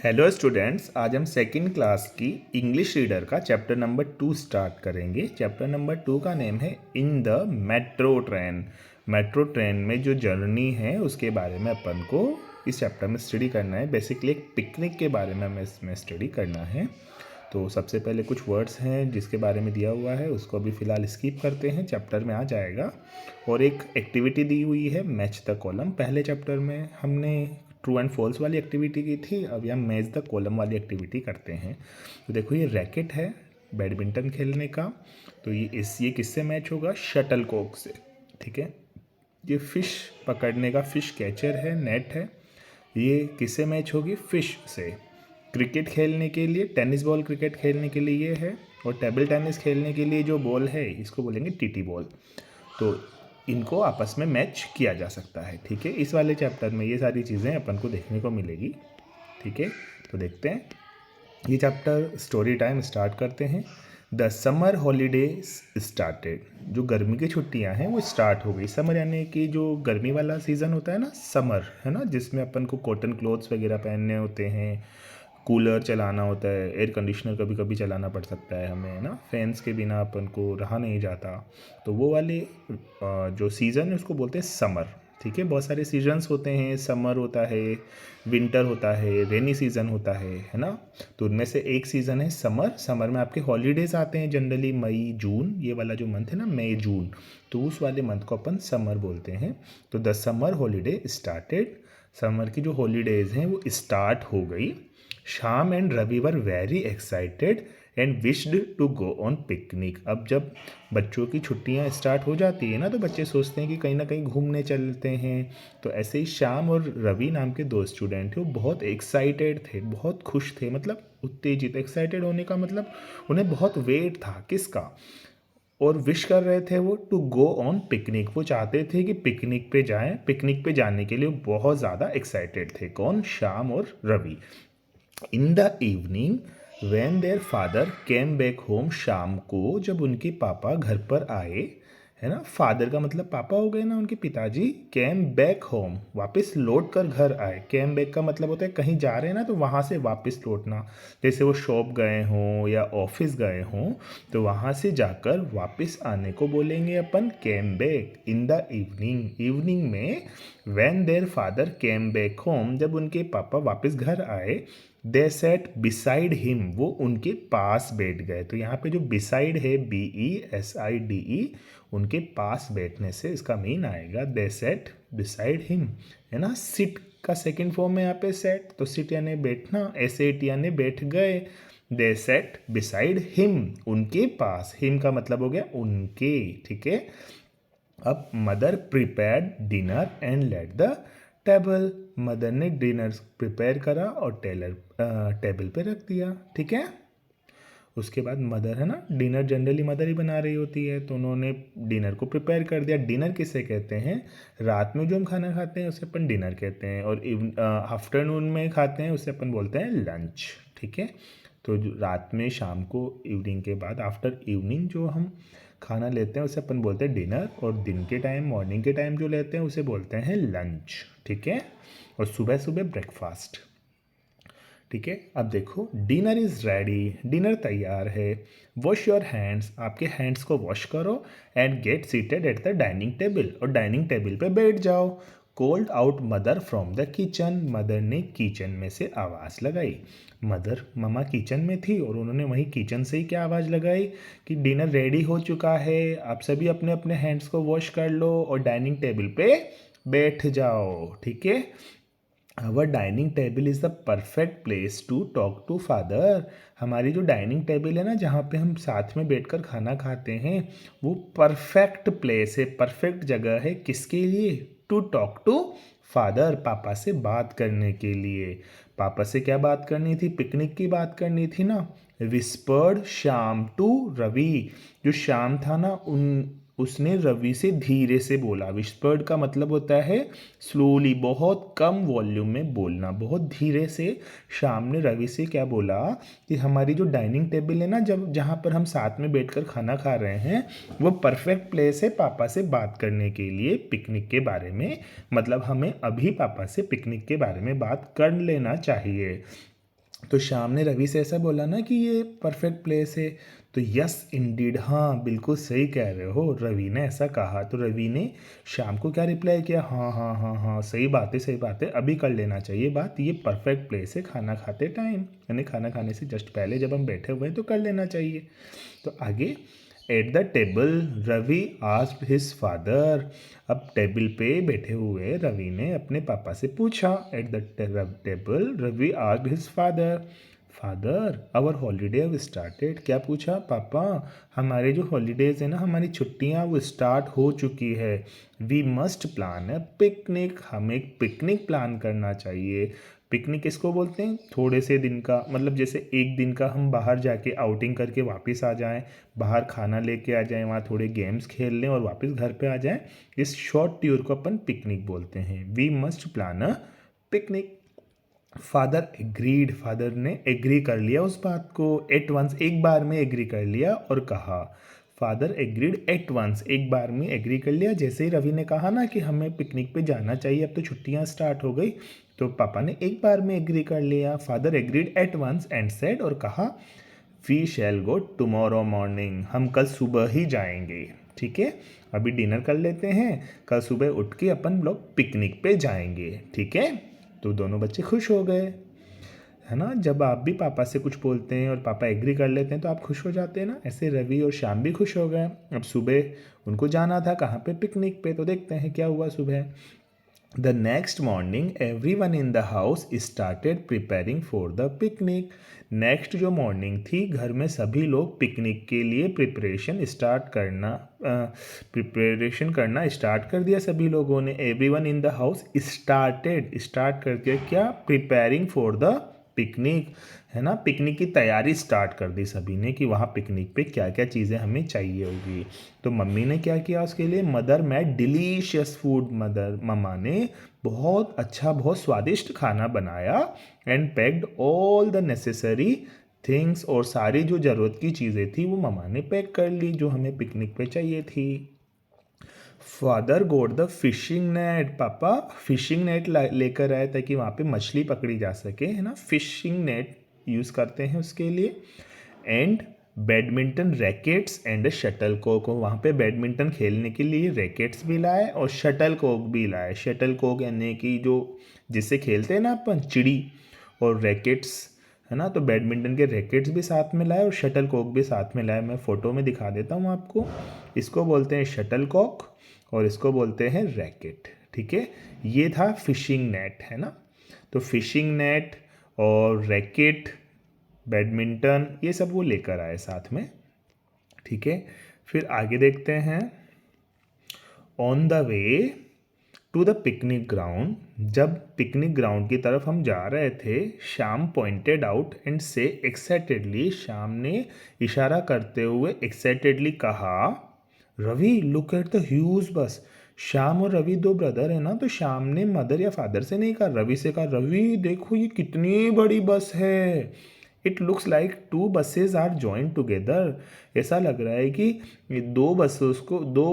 Hello students, आज हम second class की इंग्लिश रीडर का चैप्टर नंबर 2 स्टार्ट करेंगे। चैप्टर नंबर 2 का नेम है in the metro train. Metro train में जो जर्नी है उसके बारे में अपन को इस चैप्टर में स्टडी करना है। बेसिकली एक पिकनिक के बारे में हमें इसमें स्टडी करना है। तो सबसे पहले कुछ वर्ड्स हैं जिसके बारे में दिया हुआ है, उसको अभी फ़िलहाल स्किप करते हैं, चैप्टर में आ जाएगा। और एक एक्टिविटी दी हुई है, मैच द कॉलम। पहले चैप्टर में हमने ट्रू एंड फॉल्स वाली एक्टिविटी की थी, अब हम मैच द कॉलम वाली एक्टिविटी करते हैं। तो देखो, ये रैकेट है बैडमिंटन खेलने का। तो ये किससे मैच होगा? शटल कॉक से। ठीक है। ये फिश पकड़ने का फिश कैचर है, नेट है। ये किससे मैच होगी? फिश से। क्रिकेट खेलने के लिए, टेनिस बॉल क्रिकेट खेलने के लिए ये है। और टेबल टेनिस खेलने के लिए जो बॉल है इसको बोलेंगे टीटी बॉल। तो इनको आपस में मैच किया जा सकता है। ठीक है। इस वाले चैप्टर में ये सारी चीज़ें अपन को देखने को मिलेगी। ठीक है, तो देखते हैं ये चैप्टर। स्टोरी टाइम स्टार्ट करते हैं। The summer holidays started. जो गर्मी की छुट्टियां हैं वो स्टार्ट हो गई। समर यानी कि जो गर्मी वाला सीज़न होता है ना, समर है ना, जिसमें अपन को कॉटन क्लोथ्स वगैरह पहनने होते हैं, कूलर चलाना होता है, एयर कंडीशनर कभी कभी चलाना पड़ सकता है हमें, है ना। फैंस के बिना अपन को रहा नहीं जाता। तो वो वाले जो सीज़न है उसको बोलते हैं समर। ठीक है। बहुत सारे सीजन्स होते हैं, समर होता है, विंटर होता है, रेनी सीज़न होता है ना। तो उनमें से एक सीज़न है समर। समर में आपके हॉलीडेज़ आते हैं जनरली मई जून, ये वाला जो मंथ है ना, मई जून, तो उस वाले मंथ को अपन समर बोलते हैं। तो the summer holiday started. Summer की जो हॉलीडेज़ हैं वो स्टार्ट हो गई। Shyam and Ravi were very excited and wished to go on picnic. अब जब बच्चों की छुट्टियां स्टार्ट हो जाती है ना, तो बच्चे सोचते हैं कि कहीं ना कहीं घूमने चलते हैं। तो ऐसे ही श्याम और रवि नाम के दो स्टूडेंट थे, वो बहुत एक्साइटेड थे, बहुत खुश थे, मतलब उत्तेजित। एक्साइटेड होने का मतलब उन्हें बहुत वेट था किसका, और विश कर रहे थे वो टू गो ऑन पिकनिक। वो चाहते थे कि पिकनिक पे जाएं। पिकनिक पे जाने के लिए वो बहुत ज़्यादा एक्साइटेड थे। कौन? श्याम और Ravi. In the evening when their father came back home. शाम को जब उनके पापा घर पर आए, है ना, फादर का मतलब पापा हो गए ना, उनके पिताजी। कैम बैक होम, वापस लौट कर घर आए। कैम बैक का मतलब होता है कहीं जा रहे हैं ना, तो वहाँ से वापस लौटना। जैसे वो शॉप गए हों या ऑफिस गए हों, तो वहाँ से जाकर वापस आने को बोलेंगे अपन came back. In the evening, evening में when their father came back home, जब उनके पापा वापस घर आए, दे सेट बिसाइड हिम, वो उनके पास बैठ गए। तो यहाँ पे जो बिसाइड है, BESIDE, उनके पास बैठने से इसका मीन आएगा दे सेट बिसाइड हिम, है ना। सिट का सेकंड फॉर्म है यहाँ पे सेट, तो सिट यानी बैठना, SAT यानी बैठ गए। दे सेट बिसाइड हिम, उनके पास। हिम का मतलब हो गया उनके। ठीक है। अब mother prepared dinner and let the table. Mother ने डिनर प्रिपेयर करा और टेबल पे रख दिया। ठीक है। उसके बाद मदर, है ना, डिनर जनरली मदर ही बना रही होती है, तो उन्होंने डिनर को प्रिपेयर कर दिया। डिनर किसे कहते हैं? रात में जो हम खाना खाते हैं उसे अपन डिनर कहते हैं, और आफ्टरनून में खाते हैं उसे अपन बोलते हैं लंच। ठीक है। तो जो रात में, शाम को, इवनिंग के बाद, आफ्टर इवनिंग जो हम खाना लेते हैं उसे अपन बोलते हैं डिनर, और दिन के टाइम, मॉर्निंग के टाइम जो लेते हैं उसे बोलते हैं लंच। ठीक है। और सुबह सुबह ब्रेकफास्ट। ठीक है। अब देखो, डिनर इज़ रेडी, डिनर तैयार है। वॉश योर हैंड्स, आपके हैंड्स को वॉश करो। And get seated at the dining table, और डाइनिंग टेबल पे बैठ जाओ। Called out mother from the kitchen, mother ने किचन में से आवाज़ लगाई। ममा किचन में थी और उन्होंने वहीं किचन से ही क्या आवाज़ लगाई कि डिनर रेडी हो चुका है, आप सभी अपने अपने हैंड्स को वॉश कर लो और डाइनिंग टेबल पे बैठ जाओ। ठीक है। Our dining table is the perfect place to talk to father. हमारी जो डाइनिंग टेबल है ना, जहाँ पे हम साथ में बैठकर खाना खाते हैं, वो परफेक्ट प्लेस है, परफेक्ट जगह है किसके लिए? टू टॉक टू फादर, पापा से बात करने के लिए। पापा से क्या बात करनी थी? पिकनिक की बात करनी थी ना। विस्पर्ड श्याम टू रवि, जो श्याम था ना, उसने रवि से धीरे से बोला। विस्पर्ड का मतलब होता है स्लोली, बहुत कम वॉल्यूम में बोलना, बहुत धीरे से। श्याम ने रवि से क्या बोला कि हमारी जो डाइनिंग टेबल है ना, जब जहाँ पर हम साथ में बैठकर खाना खा रहे हैं, वो परफेक्ट प्लेस है पापा से बात करने के लिए पिकनिक के बारे में। मतलब हमें अभी पापा से पिकनिक के बारे में बात कर लेना चाहिए। तो श्याम ने रवि से ऐसा बोला ना कि ये परफेक्ट प्लेस है। तो यस इंडीड, हाँ बिल्कुल सही कह रहे हो, रवि ने ऐसा कहा। तो रवि ने श्याम को क्या रिप्लाई किया, हाँ हाँ हाँ हाँ सही बात है, सही बात है, अभी कर लेना चाहिए बात, ये परफेक्ट प्लेस है खाना खाते टाइम, यानी खाना खाने से जस्ट पहले जब हम बैठे हुए हैं तो कर लेना चाहिए। तो आगे, at the table Ravi asked his father. अब टेबल पे बैठे हुए रवि ने अपने पापा से पूछा। At the table Ravi asked his father, father our holiday have started. क्या पूछा, पापा हमारे जो हॉलीडेज़ है ना, हमारी छुट्टियां वो स्टार्ट हो चुकी है। We must plan a picnic, हमें एक पिकनिक प्लान करना चाहिए। पिकनिक किसको बोलते हैं, थोड़े से दिन का, मतलब जैसे एक दिन का हम बाहर जाके आउटिंग करके वापस आ जाएं, बाहर खाना लेके आ जाएं, वहाँ थोड़े गेम्स खेल लें और वापस घर पे आ जाएं, इस शॉर्ट टूर को अपन पिकनिक बोलते हैं। We must plan a picnic. Father agreed, father ने एग्री कर लिया उस बात को, एट वंस, एक बार में एग्री कर लिया और कहा। फादर एग्रीड एट वंस, एक बार में एग्री कर लिया। जैसे ही रवि ने कहा ना कि हमें पिकनिक पे जाना चाहिए, अब तो छुट्टियां स्टार्ट हो गई, तो पापा ने एक बार में एग्री कर लिया। Father agreed at once and said, और कहा, we shall go tomorrow morning, हम कल सुबह ही जाएंगे। ठीक है, अभी डिनर कर लेते हैं, कल सुबह उठ के अपन लोग पिकनिक पे जाएंगे। ठीक है, तो दोनों बच्चे खुश हो गए, है ना। जब आप भी पापा से कुछ बोलते हैं और पापा एग्री कर लेते हैं तो आप खुश हो जाते हैं ना, ऐसे रवि और श्याम भी खुश हो गए। अब सुबह उनको जाना था कहाँ पे, पिकनिक पे। तो देखते हैं क्या हुआ सुबह। The next morning every one in the house started preparing for the picnic. Next जो मॉर्निंग थी, घर में सभी लोग पिकनिक के लिए प्रिपरेशन करना स्टार्ट कर दिया सभी लोगों ने। Every one in the house start करके क्या, प्रिपेयरिंग फॉर द पिकनिक, है ना, पिकनिक की तैयारी स्टार्ट कर दी सभी ने कि वहाँ पिकनिक पे क्या क्या चीज़ें हमें चाहिए होगी। तो मम्मी ने क्या किया उसके लिए, मदर मेड डिलीशियस फूड, मम्मा ने बहुत अच्छा, बहुत स्वादिष्ट खाना बनाया। And packed all the necessary things, और सारी जो ज़रूरत की चीज़ें थी वो मम्मा ने पैक कर ली जो हमें पिकनिक पे चाहिए थी। Father goat the fishing net, पापा फिशिंग नेट लेकर आए ताकि वहाँ पे मछली पकड़ी जा सके, है ना, फिशिंग नेट यूज़ करते हैं उसके लिए। And badminton rackets and shuttle cock, वहाँ पे बैडमिंटन खेलने के लिए रैकेट्स भी लाए और शटल कॉक भी लाए। शटल कॉक यानी कि जो जिससे खेलते हैं ना अपन, चिड़ी, और रैकेट्स, है ना, तो बैडमिंटन के रैकेट्स भी साथ में लाए और शटल कॉक भी साथ में लाए। मैं फ़ोटो में दिखा देता हूँ आपको। इसको बोलते हैं शटल कॉक और इसको बोलते हैं रैकेट। ठीक है, ये था फिशिंग नेट, है ना। तो फिशिंग नेट और रैकेट, बैडमिंटन, ये सब वो लेकर आए साथ में। ठीक है, फिर आगे देखते हैं। On the way to the picnic ground, जब पिकनिक ग्राउंड की तरफ हम जा रहे थे, Shyam pointed out and said excitedly, Shyam ने इशारा करते हुए एक्साइटेडली कहा, Ravi look at the huge bus. Shyam और रवि दो ब्रदर है ना, तो श्याम ने मदर या फादर से नहीं कहा, रवि से कहा, रवि देखो ये कितनी बड़ी बस है। It looks like two buses are join together, ऐसा लग रहा है कि ये दो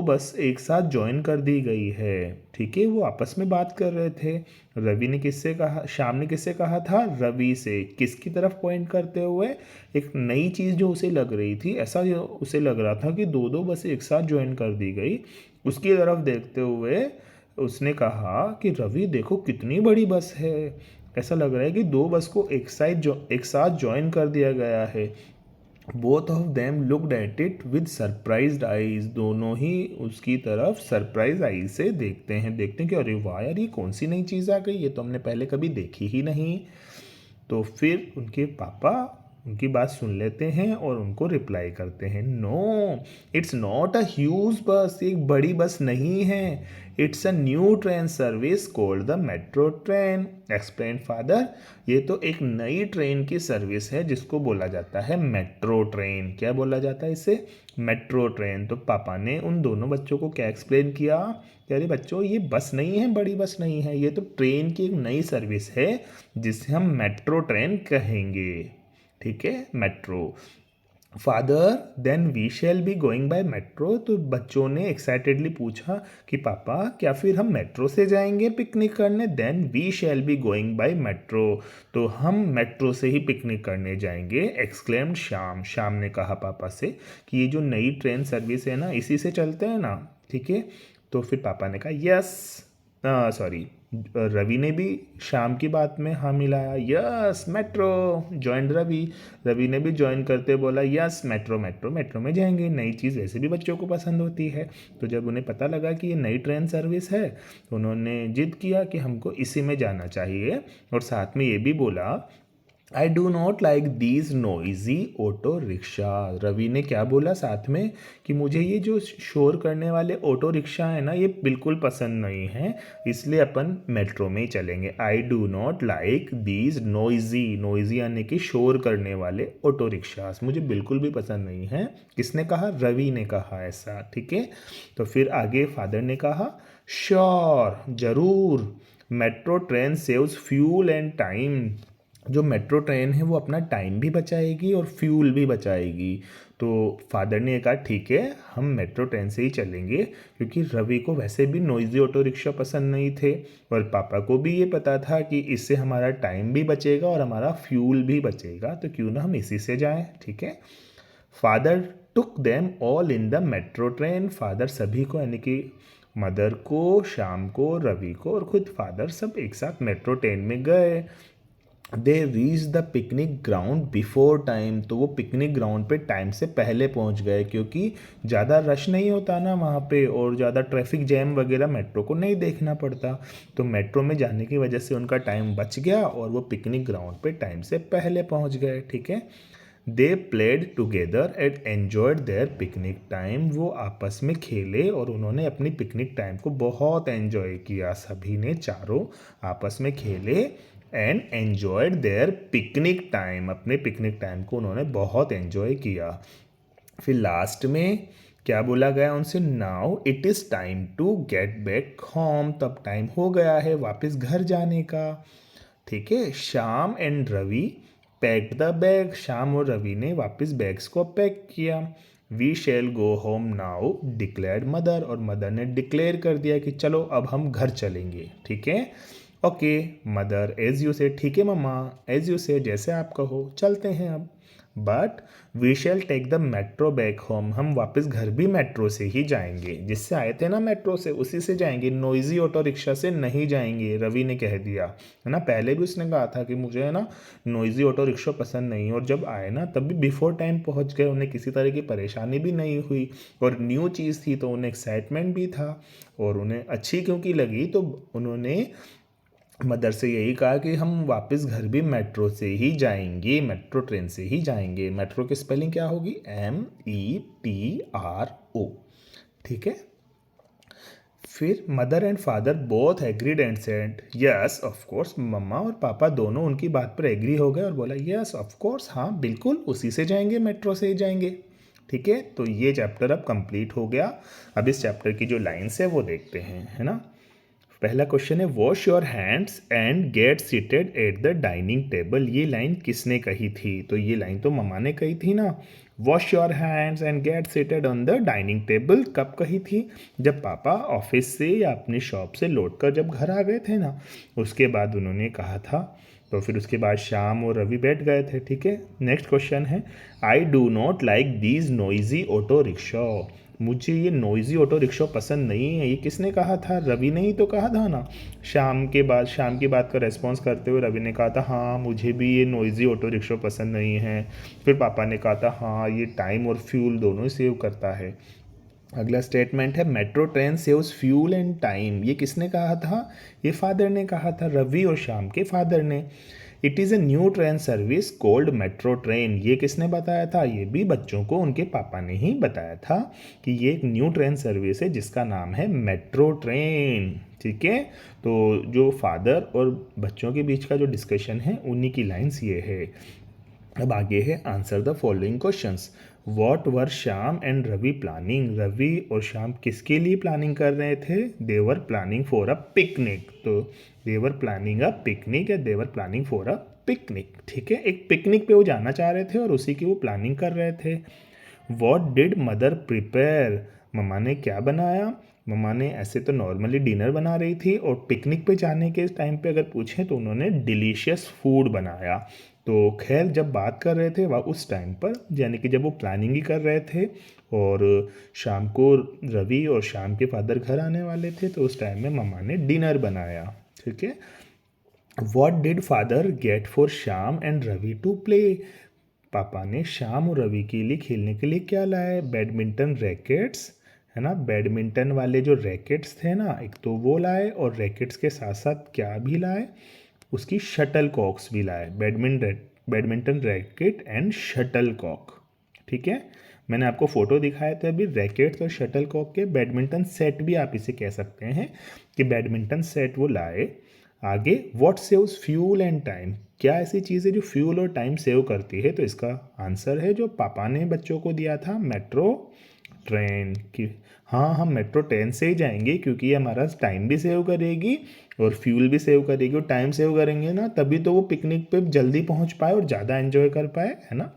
बस एक साथ जॉइन कर दी गई है। ठीक है, वो आपस में बात कर रहे थे। रवि ने किससे कहा, श्याम ने किससे कहा था, रवि से। किसकी तरफ पॉइंट करते हुए, एक नई चीज़ जो उसे लग रही थी, ऐसा जो उसे लग रहा था कि दो दो बसें एक साथ ज्वाइन कर दी गई, उसकी तरफ देखते हुए उसने कहा कि रवि देखो कितनी बड़ी बस है। ऐसा लग रहा है कि दो बस को एक साथ ज्वाइन कर दिया गया है। Both of them looked at it with surprised eyes, दोनों ही उसकी तरफ सरप्राइज आई से देखते हैं कि अरे वाह यार, ये कौन सी नई चीज़ आ गई, ये तो हमने पहले कभी देखी ही नहीं। तो फिर उनके पापा उनकी बात सुन लेते हैं और उनको रिप्लाई करते हैं, no it's not a huge bus, एक बड़ी बस नहीं है, it's a new train service called the metro train, explain father. ये तो एक नई ट्रेन की सर्विस है जिसको बोला जाता है मेट्रो ट्रेन। क्या बोला जाता है इसे, मेट्रो ट्रेन। तो पापा ने उन दोनों बच्चों को क्या एक्सप्लेन किया कि अरे बच्चों, ये बस नहीं है, बड़ी बस नहीं है, ये तो ट्रेन की एक नई सर्विस है जिसे हम मेट्रो ट्रेन कहेंगे। ठीक है, metro. Father then we shall be going by metro. तो बच्चों ने एक्साइटेडली पूछा कि पापा क्या फिर हम मेट्रो से जाएंगे पिकनिक करने। Then we shall be going by metro. तो हम मेट्रो से ही पिकनिक करने जाएंगे। एक्सक्लेम्ड श्याम। श्याम ने कहा पापा से कि ये जो नई ट्रेन सर्विस है ना, इसी से चलते हैं ना, ठीक है। तो फिर पापा ने कहा यस, सॉरी, रवि ने भी शाम की बात में हाँ मिलाया। Yes metro, join Ravi. Ravi ने भी ज्वाइन करते बोला यस मेट्रो मेट्रो मेट्रो में जाएंगे। नई चीज़ वैसे भी बच्चों को पसंद होती है। तो जब उन्हें पता लगा कि ये नई ट्रेन सर्विस है तो उन्होंने जिद किया कि हमको इसी में जाना चाहिए। और साथ में ये भी बोला I do not like these noisy auto rickshaw. Ravi ने क्या बोला साथ में कि मुझे ये जो शोर करने वाले ऑटो रिक्शा है ना, ये बिल्कुल पसंद नहीं है, इसलिए अपन मेट्रो में ही चलेंगे। आई do not like these noisy, noisy यानी कि शोर करने वाले ऑटो रिक्शास, मुझे बिल्कुल भी पसंद नहीं है। किसने कहा? रवि ने कहा ऐसा, ठीक है। तो फिर आगे फादर ने कहा श्योर, जरूर, metro train saves fuel and time. जो मेट्रो ट्रेन है वो अपना टाइम भी बचाएगी और फ्यूल भी बचाएगी। तो फादर ने कहा ठीक है, हम मेट्रो ट्रेन से ही चलेंगे, क्योंकि रवि को वैसे भी नॉइजी ऑटो रिक्शा पसंद नहीं थे और पापा को भी ये पता था कि इससे हमारा टाइम भी बचेगा और हमारा फ्यूल भी बचेगा, तो क्यों ना हम इसी से जाएं, ठीक है। Father took them all in the metro train. Father सभी को यानी कि मदर को, शाम को, रवि को और खुद फादर सब एक साथ मेट्रो ट्रेन में गए। They reach the picnic ground before time. तो वो पिकनिक ग्राउंड पे टाइम से पहले पहुंच गए, क्योंकि ज़्यादा रश नहीं होता ना वहाँ पे और ज़्यादा ट्रैफिक जैम वगैरह मेट्रो को नहीं देखना पड़ता। तो मेट्रो में जाने की वजह से उनका टाइम बच गया और वो पिकनिक ग्राउंड पे टाइम से पहले पहुँच गए, ठीक है। They played together and enjoyed their picnic time. वो आपस में खेले और उन्होंने अपनी पिकनिक टाइम को बहुत एन्जॉय किया। सभी ने चारों आपस में खेले and enjoyed their picnic time. अपने पिकनिक टाइम को उन्होंने बहुत एन्जॉय किया। फिर लास्ट में क्या बोला गया उनसे? Now it is time to get back home. तब टाइम हो गया है वापस घर जाने का, ठीक है। Shyam and Ravi packed the bag. Shyam और रवि ने वापस बैग्स को पैक किया। We shall go home now declared mother. और मदर ने डिक्लेयर कर दिया कि चलो अब हम घर चलेंगे, ठीक है। ओके मदर, एज यू से, ठीक है मम्मा, एज यू से, जैसे आप कहो, चलते हैं अब। But we shall take the metro back home. हम वापस घर भी मेट्रो से ही जाएंगे, जिससे आए थे ना मेट्रो से, उसी से जाएंगे, नॉइजी ऑटो रिक्शा से नहीं जाएंगे। रवि ने कह दिया है ना, पहले भी उसने कहा था कि मुझे है ना नॉइजी ऑटो रिक्शा पसंद नहीं, और जब आए ना तब भी बिफोर टाइम पहुंच गए, उन्हें किसी तरह की परेशानी भी नहीं हुई और न्यू चीज़ थी तो उन्हें एक्साइटमेंट भी था और उन्हें अच्छी क्योंकि लगी, तो उन्होंने मदर से यही कहा कि हम वापस घर भी मेट्रो से ही जाएंगे, मेट्रो ट्रेन से ही जाएंगे। मेट्रो की स्पेलिंग क्या होगी? METRO, ठीक है। फिर mother and father both agreed and said yes of course. मम्मा और पापा दोनों उनकी बात पर एग्री हो गए और बोला यस ऑफ कोर्स, हाँ बिल्कुल उसी से जाएंगे, मेट्रो से ही जाएंगे, ठीक है। तो ये चैप्टर अब कंप्लीट हो गया। अब इस चैप्टर की जो लाइन्स है वो देखते हैं, है ना। पहला क्वेश्चन है wash your hands and get seated at the dining table. ये लाइन किसने कही थी? तो ये लाइन तो मम्मा ने कही थी ना। Wash your hands and get seated on the dining table कब कही थी? जब पापा ऑफिस से या अपनी शॉप से लौटकर जब घर आ गए थे ना, उसके बाद उन्होंने कहा था। तो फिर उसके बाद शाम और रवि बैठ गए थे, ठीक है। नेक्स्ट क्वेश्चन है आई do not like these noisy auto rickshaw. मुझे ये नॉइजी ऑटो रिक्शा पसंद नहीं है। ये किसने कहा था? रवि ने ही तो कहा था ना। शाम की बात का रेस्पॉन्स करते हुए रवि ने कहा था हाँ मुझे भी ये नॉइजी ऑटो रिक्शा पसंद नहीं है। फिर पापा ने कहा था हाँ ये टाइम और फ्यूल दोनों ही सेव करता है। अगला स्टेटमेंट है metro train saves fuel and time. ये किसने कहा था? ये फादर ने कहा था, रवि और शाम के फादर ने। It is a new train service cold metro train. ये किसने बताया था? ये भी बच्चों को उनके पापा ने ही बताया था कि ये एक न्यू ट्रेन सर्विस है जिसका नाम है मेट्रो ट्रेन, ठीक है। तो जो फादर और बच्चों के बीच का जो डिस्कशन है उन्हीं की लाइन्स ये है। अब आगे है answer the following questions. What were Shyam and Ravi planning. Ravi और श्याम किसके लिए प्लानिंग कर रहे थे? They're planning for a picnic. तो देवर प्लानिंग अ पिकनिक या they're planning for a picnic, ठीक है, एक पिकनिक पे वो जाना चाह रहे थे और उसी की वो प्लानिंग कर रहे थे। वॉट डिड मदर प्रिपेयर, मम्मा ने क्या बनाया? मम्मा ने ऐसे तो नॉर्मली डिनर बना रही थी और पिकनिक पे जाने के टाइम पे अगर पूछें तो उन्होंने डिलीशियस फूड बनाया। तो खैर जब बात कर रहे थे वह उस टाइम पर, यानी कि जब वो प्लानिंग ही कर रहे थे और शाम को रवि और शाम के फादर घर आने वाले थे, तो उस टाइम में मम्मा ने डिनर बनाया, ठीक है। What did father get for Shyam and Ravi to play, पापा ने श्याम और रवि के लिए खेलने के लिए क्या लाए? बैडमिंटन रैकेट्स, है ना, बैडमिंटन वाले जो रैकेट्स थे ना, एक तो वो लाए और रैकेट्स के साथ साथ क्या भी लाए? उसकी शटल कॉक्स भी लाए। Badminton racket and shuttle cock, ठीक है। मैंने आपको फोटो दिखाए थे अभी रैकेट्स और शटल कॉक के, बैडमिंटन सेट भी आप इसे कह सकते हैं कि बैडमिंटन सेट वो लाए। आगे what saves fuel and time, क्या ऐसी चीज़ है जो फ्यूल और टाइम सेव करती है? तो इसका आंसर है जो पापा ने बच्चों को दिया था, मेट्रो ट्रेन की। हाँ, हम मेट्रो ट्रेन से ही जाएंगे क्योंकि ये हमारा टाइम भी सेव करेगी और फ्यूल भी सेव करेगी, और टाइम सेव करेंगे ना तभी तो वो पिकनिक पे जल्दी पहुंच पाए और ज़्यादा एंजॉय कर पाए, है ना।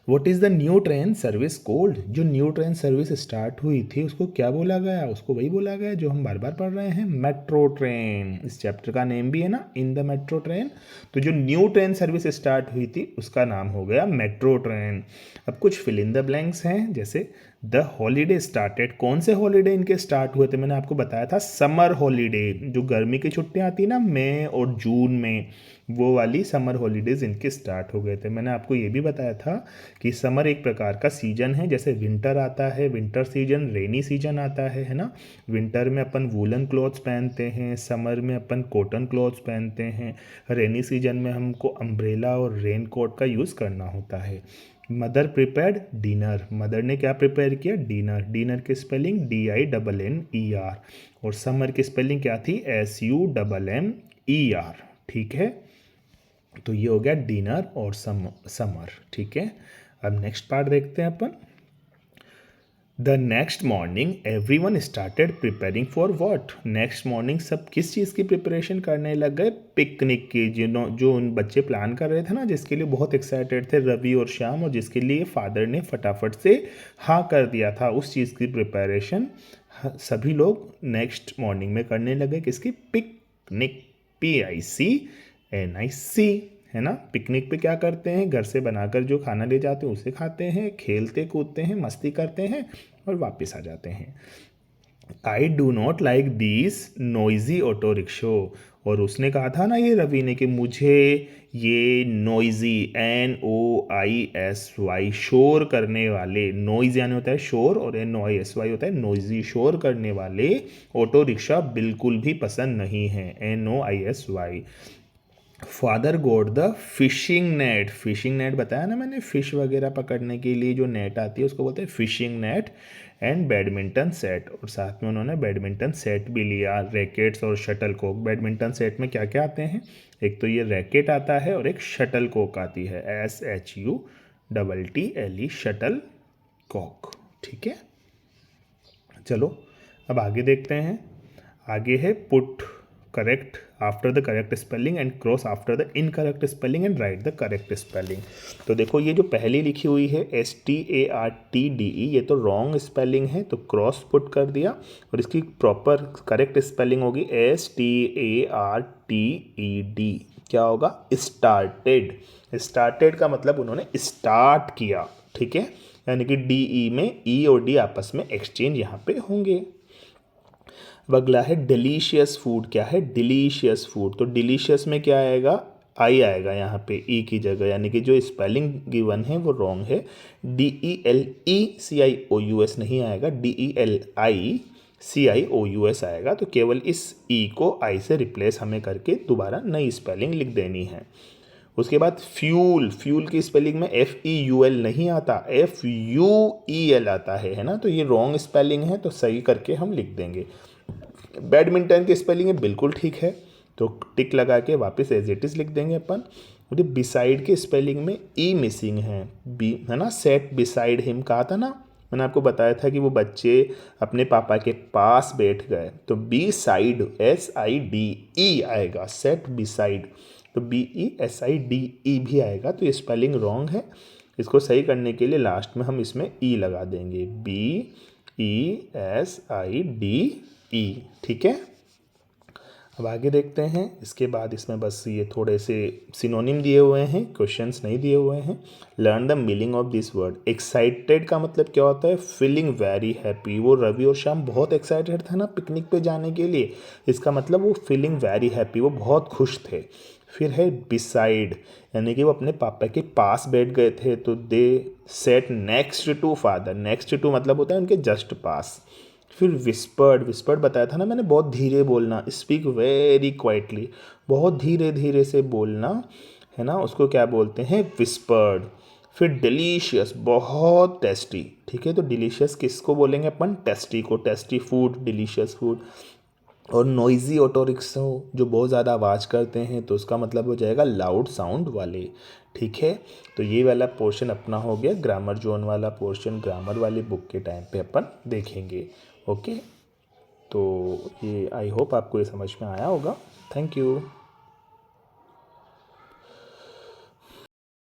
What is the new train service cold, जो न्यू ट्रेन सर्विस स्टार्ट हुई थी उसको क्या बोला गया? उसको वही बोला गया जो हम बार बार पढ़ रहे हैं, मेट्रो ट्रेन। इस चैप्टर का नेम भी है ना, इन द मेट्रो ट्रेन। तो जो न्यू ट्रेन सर्विस स्टार्ट हुई थी उसका नाम हो गया मेट्रो ट्रेन। अब कुछ फिल इन द ब्लैंक्स हैं, जैसे द हॉलीडे स्टार्टेड, कौन से हॉलीडे इनके स्टार्ट हुए थे? मैंने आपको बताया था समर हॉलीडे, जो गर्मी की छुट्टियां आती है ना मई और जून में, वो वाली समर हॉलीडेज इनके स्टार्ट हो गए थे। मैंने आपको ये भी बताया था कि समर एक प्रकार का सीजन है, जैसे विंटर आता है, विंटर सीजन, रेनी सीजन आता है ना। विंटर में अपन वूलन क्लॉथ्स पहनते हैं, समर में अपन कॉटन क्लॉथ्स पहनते हैं, रेनी सीजन में हमको अम्ब्रेला और रेन कोट का यूज़ करना होता है। मदर प्रिपेयर्ड डिनर, मदर ने क्या प्रिपेयर किया? डिनर। डिनर की स्पेलिंग DINNER, और समर की स्पेलिंग क्या थी? SUMMER, ठीक है। तो ये हो गया डिनर और समर, ठीक है। अब नेक्स्ट पार्ट देखते हैं अपन। The next morning everyone started preparing for what, next morning सब किस चीज़ की प्रिपरेशन करने लग गए? पिकनिक की। जो उन बच्चे प्लान कर रहे थे ना, जिसके लिए बहुत एक्साइटेड थे रवि और श्याम, और जिसके लिए फादर ने फटाफट से हाँ कर दिया था, उस चीज़ की प्रिपरेशन सभी लोग नेक्स्ट मॉर्निंग में करने लगे। किसकी? पिकनिक, PICNIC, है ना। पिकनिक पे क्या करते हैं? घर से बनाकर जो खाना ले जाते हैं उसे खाते हैं, खेलते कूदते हैं, मस्ती करते हैं और वापस आ जाते हैं। आई do not like these noisy auto rickshaw, और उसने कहा था ना ये रवि ने कि मुझे ये नॉइजी NOISY शोर करने वाले, नॉइज यानी होता है शोर और NOISY होता है नॉइजी, शोर करने वाले ऑटो रिक्शा बिल्कुल भी पसंद नहीं है, NOISY। Father goat the fishing net, fishing net बताया ना मैंने, फिश वगैरह पकड़ने के लिए जो नेट आती है उसको बोलते हैं fishing net, and badminton set, और साथ में उन्होंने बैडमिंटन सेट भी लिया, रैकेट्स और शटल कॉक। बैडमिंटन सेट में क्या क्या आते हैं? एक तो ये रैकेट आता है और एक शटल कॉक आती है, SHUTTLE, शटल कॉक, ठीक है। चलो अब आगे देखते हैं। आगे है put correct after the correct spelling and cross after the incorrect spelling and right the correct spelling. तो देखो ये जो पहली लिखी हुई है STARTDE, ये तो रॉन्ग स्पेलिंग है, तो क्रॉस पुट कर दिया, और इसकी प्रॉपर करेक्ट स्पेलिंग होगी STARTED। क्या होगा? स्टार्टेड। स्टार्टेड का मतलब उन्होंने स्टार्ट किया, ठीक है, यानी कि DE में E और D आपस में एक्सचेंज यहाँ पे होंगे। अगला है डिलीशियस फूड, क्या है? Delicious food. तो डिलीशियस में क्या आएगा? आई आएगा यहाँ पे ई की जगह, यानी कि जो स्पेलिंग गिवन है वो रॉन्ग है, DELECIOUS नहीं आएगा, DELICIOUS आएगा। तो केवल इस ई को आई से रिप्लेस हमें करके दोबारा नई स्पेलिंग लिख देनी है। उसके बाद फ्यूल, फ्यूल की स्पेलिंग में FEUL नहीं आता, FUEL आता है ना, तो ये रॉन्ग स्पेलिंग है, तो सही करके हम लिख देंगे। बैडमिंटन की स्पेलिंग है बिल्कुल ठीक है, तो टिक लगा के वापस एज इट इज़ लिख देंगे अपन। और बिसाइड के स्पेलिंग में ई मिसिंग है, बी, है ना। सेट बिसाइड हिम कहा था ना, मैंने आपको बताया था कि वो बच्चे अपने पापा के पास बैठ गए, तो बी साइड SIDE आएगा, सेट बिसाइड। तो BESIDE भी आएगा, तो ये स्पेलिंग रॉन्ग है। इसको सही करने के लिए लास्ट में हम इसमें ई लगा देंगे, BESIDE। ठीक है, अब आगे देखते हैं। इसके बाद इसमें बस ये थोड़े से सिनोनिम दिए हुए हैं, क्वेश्चंस नहीं दिए हुए हैं। Learn the meaning of this word. Excited का मतलब क्या होता है? Feeling very happy. वो रवि और श्याम बहुत एक्साइटेड थे ना पिकनिक पे जाने के लिए, इसका मतलब वो फीलिंग वेरी हैप्पी, वो बहुत खुश थे। फिर है बिसाइड, यानी कि वो अपने पापा के पास बैठ गए थे, तो they set next to father. Next to मतलब होता है उनके जस्ट पास। फिर विस्पर्ड, विस्पर्ड बताया था ना मैंने, बहुत धीरे बोलना, स्पीक वेरी क्वाइटली, बहुत धीरे धीरे से बोलना, है ना, उसको क्या बोलते हैं? विस्पर्ड। फिर डिलीशियस, बहुत टेस्टी। ठीक है, तो डिलीशियस किसको बोलेंगे अपन? टेस्टी को, टेस्टी फूड, डिलीशियस फूड। और नॉइजी ऑटो रिक्शा जो बहुत ज़्यादा आवाज़ करते हैं, तो उसका मतलब हो जाएगा लाउड साउंड वाले। ठीक है, तो ये वाला पोर्शन अपना हो गया, ग्रामर जोन वाला पोर्शन ग्रामर वाली बुक के टाइम पे अपन देखेंगे। ओके, तो ये आई होप आपको ये समझ में आया होगा। Thank you.